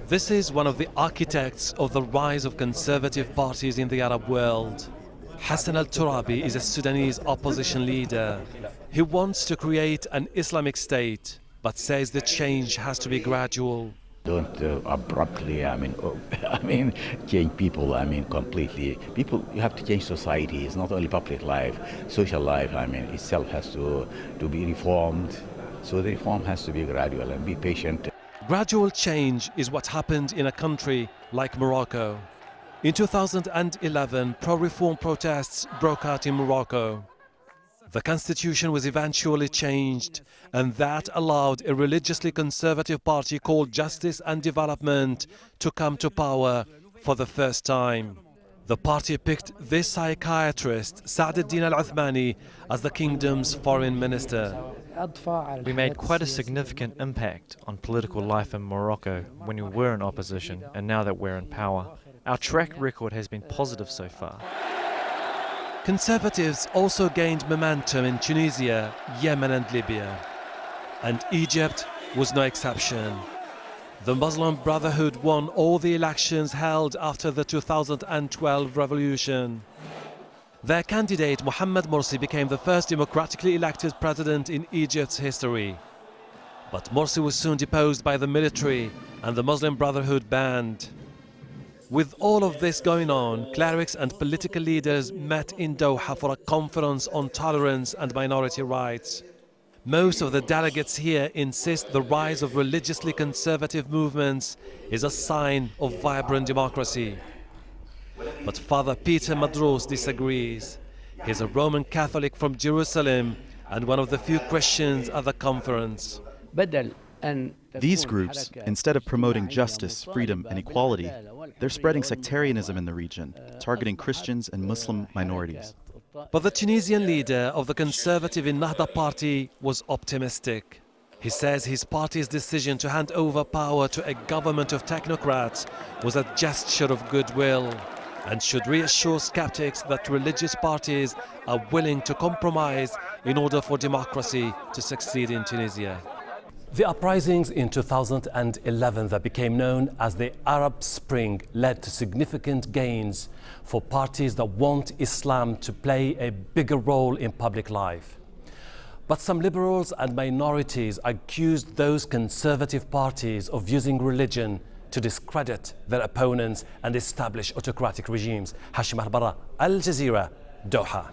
This is one of the architects of the rise of conservative parties in the Arab world. Hassan al-Turabi is a Sudanese opposition leader. He wants to create an Islamic state, but says the change has to be gradual. Don't abruptly, change people, completely. People, you have to change society. It's not only public life, social life, itself has to be reformed. So the reform has to be gradual and be patient. Gradual change is what happened in a country like Morocco. In 2011, pro-reform protests broke out in Morocco. The constitution was eventually changed, and that allowed a religiously conservative party called Justice and Development to come to power for the first time. The party picked this psychiatrist, SAAD al-OTHMANI, as the kingdom's foreign minister. We made quite a significant impact on political life in Morocco when we were in opposition, and now that we're in power. Our track record has been positive so far. Conservatives also gained momentum in Tunisia, Yemen and Libya. And Egypt was no exception. The Muslim Brotherhood won all the elections held after the 2012 revolution. Their candidate, Mohammed Morsi, became the first democratically elected president in Egypt's history. But Morsi was soon deposed by the military and the Muslim Brotherhood banned. With all of this going on, clerics and political leaders met in Doha for a conference on tolerance and minority rights. Most of the delegates here insist the rise of religiously conservative movements is a sign of vibrant democracy. But Father Peter MADROS disagrees. He's a Roman Catholic from Jerusalem and one of the few Christians at the conference. These groups, instead of promoting justice, freedom and equality, they're spreading sectarianism in the region, targeting Christians and Muslim minorities. But the Tunisian leader of the conservative Ennahda party was optimistic. He says his party's decision to hand over power to a government of technocrats was a gesture of goodwill and should reassure skeptics that religious parties are willing to compromise in order for democracy to succeed in Tunisia. The uprisings in 2011 that became known as the Arab Spring led to significant gains for parties that want Islam to play a bigger role in public life. But some liberals and minorities accused those conservative parties of using religion to discredit their opponents and establish autocratic regimes. Hashem Ahelbarra, Al Jazeera, Doha.